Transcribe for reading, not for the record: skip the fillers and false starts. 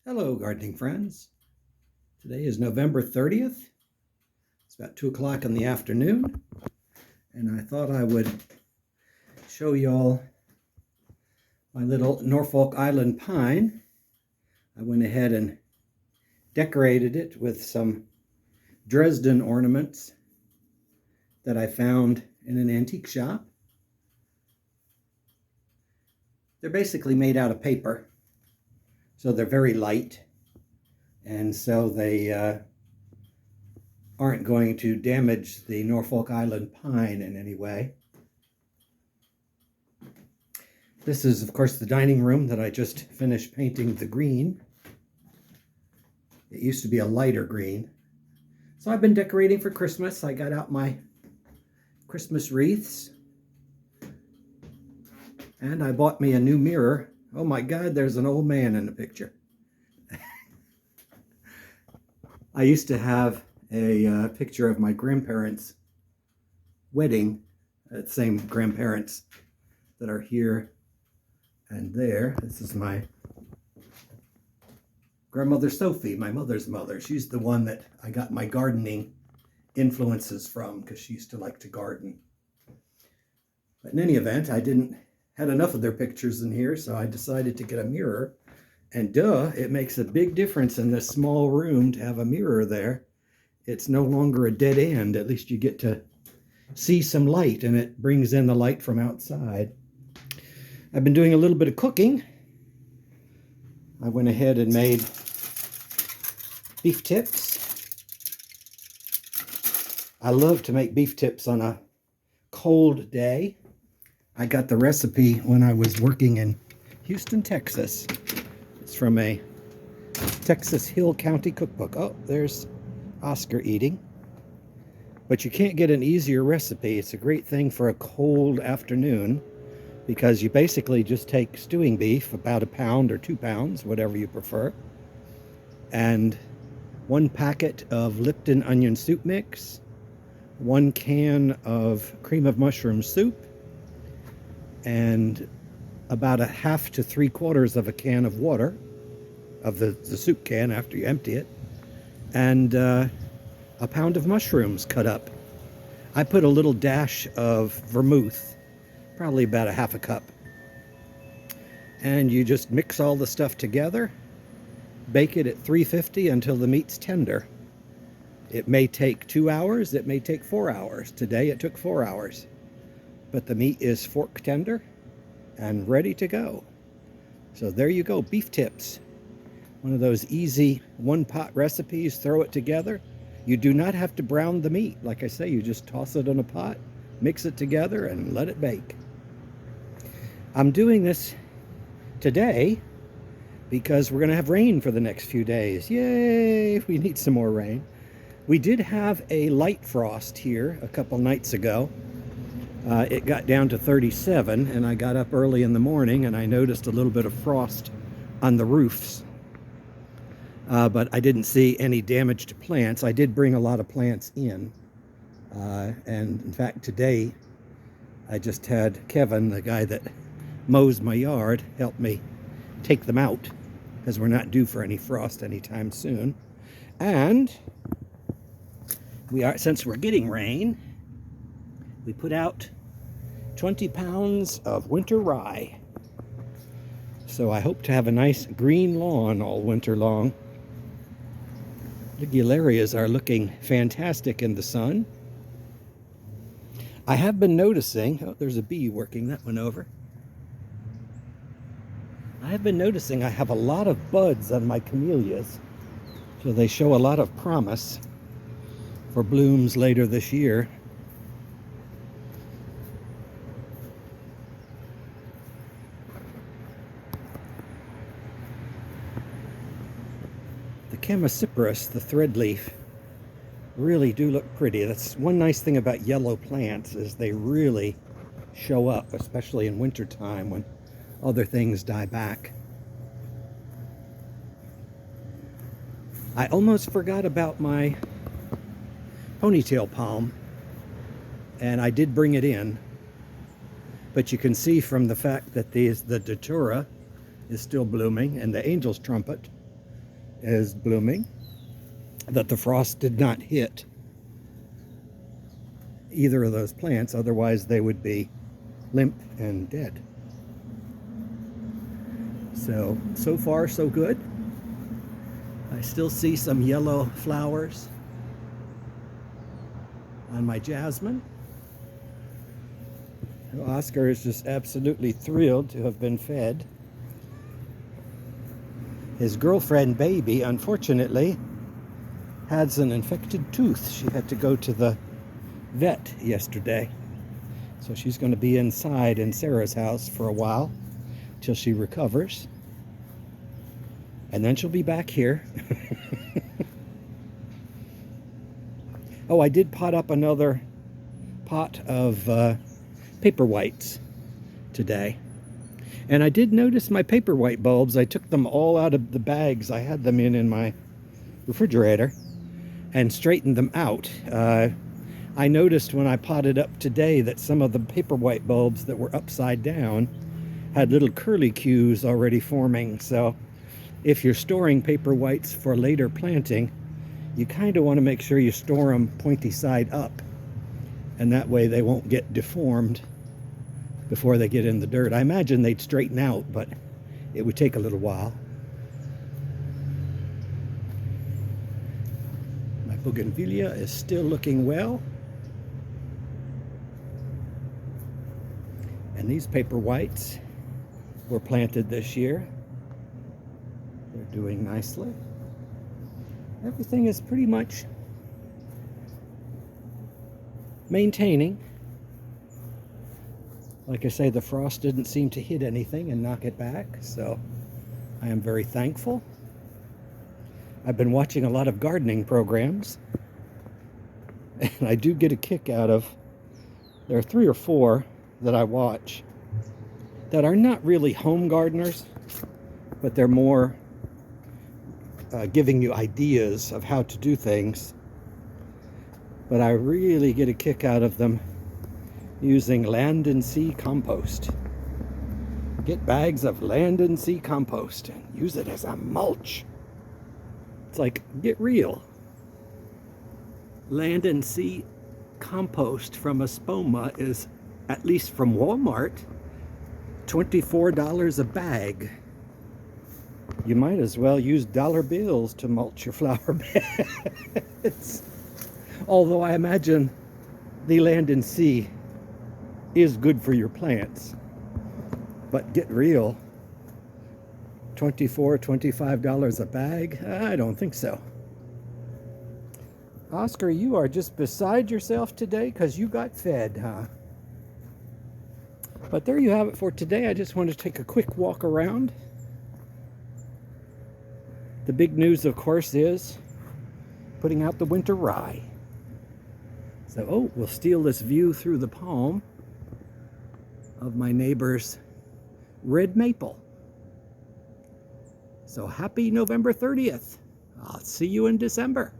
Hello, gardening friends. Today is November 30th. It's about 2 o'clock in the afternoon, and I thought I would show y'all my little Norfolk Island pine. I went ahead and decorated it with some Dresden ornaments that I found in an antique shop. They're basically made out of paper, so they're very light, and so they aren't going to damage the Norfolk Island pine in any way. This is, of course, the dining room that I just finished painting the green. It used to be a lighter green. So I've been decorating for Christmas. I got out my Christmas wreaths. And I bought me a new mirror. Oh my God, there's an old man in the picture. I used to have a picture of my grandparents' wedding, same grandparents that are here and there. This is my grandmother Sophie, my mother's mother. She's the one that I got my gardening influences from because she used to like to garden. But in any event, I had enough of their pictures in here, so I decided to get a mirror. And it makes a big difference in this small room to have a mirror there. It's no longer a dead end. At least you get to see some light, and it brings in the light from outside. I've been doing a little bit of cooking. I went ahead and made beef tips. I love to make beef tips on a cold day. I got the recipe when I was working in Houston, Texas. It's from a Texas Hill County cookbook. Oh, there's Oscar eating. But you can't get an easier recipe. It's a great thing for a cold afternoon because you basically just take stewing beef, about a pound or 2 pounds, whatever you prefer, and 1 packet of Lipton onion soup mix, 1 can of cream of mushroom soup, and about a half to 3/4 of a can of water, of the soup can after you empty it, and a pound of mushrooms cut up. I put a little dash of vermouth, probably about a half a cup. And you just mix all the stuff together, bake it at 350 until the meat's tender. It may take 2 hours, it may take 4 hours. Today it took 4 hours. But the meat is fork tender and ready to go. So there you go, beef tips. One of those easy one-pot recipes, throw it together. You do not have to brown the meat. Like I say, you just toss it in a pot, mix it together, and let it bake. I'm doing this today because we're going to have rain for the next few days. Yay! We need some more rain. We did have a light frost here a couple nights ago. It got down to 37, and I got up early in the morning and I noticed a little bit of frost on the roofs. But I didn't see any damage to plants. I did bring a lot of plants in. And in fact, today I just had Kevin, the guy that mows my yard, help me take them out because we're not due for any frost anytime soon. And since we're getting rain, we put out 20 pounds of winter rye. So I hope to have a nice green lawn all winter long. Ligularias are looking fantastic in the sun. I have been noticing, oh, there's a bee working that one over. I have been noticing I have a lot of buds on my camellias, so they show a lot of promise for blooms later this year. The Chamaecyparis, the threadleaf, really do look pretty. That's one nice thing about yellow plants is they really show up, especially in wintertime when other things die back. I almost forgot about my ponytail palm, and I did bring it in, but you can see from the fact that the datura is still blooming and the angel's trumpet is blooming, that the frost did not hit either of those plants, otherwise they would be limp and dead. So far so good. I still see some yellow flowers on my jasmine. Oscar is just absolutely thrilled to have been fed. His girlfriend, Baby, unfortunately, has an infected tooth. She had to go to the vet yesterday. So she's going to be inside in Sarah's house for a while till she recovers. And then she'll be back here. Oh, I did pot up another pot of paper whites today. And I did notice my paper white bulbs. I took them all out of the bags I had them in my refrigerator and straightened them out. I noticed when I potted up today that some of the paper white bulbs that were upside down had little curlicues already forming. So if you're storing paper whites for later planting, you kind of want to make sure you store them pointy side up, and that way they won't get deformed before they get in the dirt. I imagine they'd straighten out, but it would take a little while. My bougainvillea is still looking well. And these paper whites were planted this year. They're doing nicely. Everything is pretty much maintaining. Like I say, the frost didn't seem to hit anything and knock it back, so I am very thankful. I've been watching a lot of gardening programs, and I do get a kick out of, there are 3 or 4 that I watch that are not really home gardeners, but they're more giving you ideas of how to do things. But I really get a kick out of them using land and sea compost. Get bags of land and sea compost and use it as a mulch. It's like, get real. Land and sea compost from Espoma is, at least from Walmart, $24 a bag. You might as well use dollar bills to mulch your flower beds. Although I imagine the land and sea is good for your plants. But get real. $24, $25 a bag? I don't think so. Oscar, you are just beside yourself today because you got fed, huh? But there you have it for today. I just wanted to take a quick walk around. The big news, of course, is putting out the Winter Rye. So, oh, we'll steal this view through the palm of my neighbor's red maple. So happy November 30th. I'll see you in December.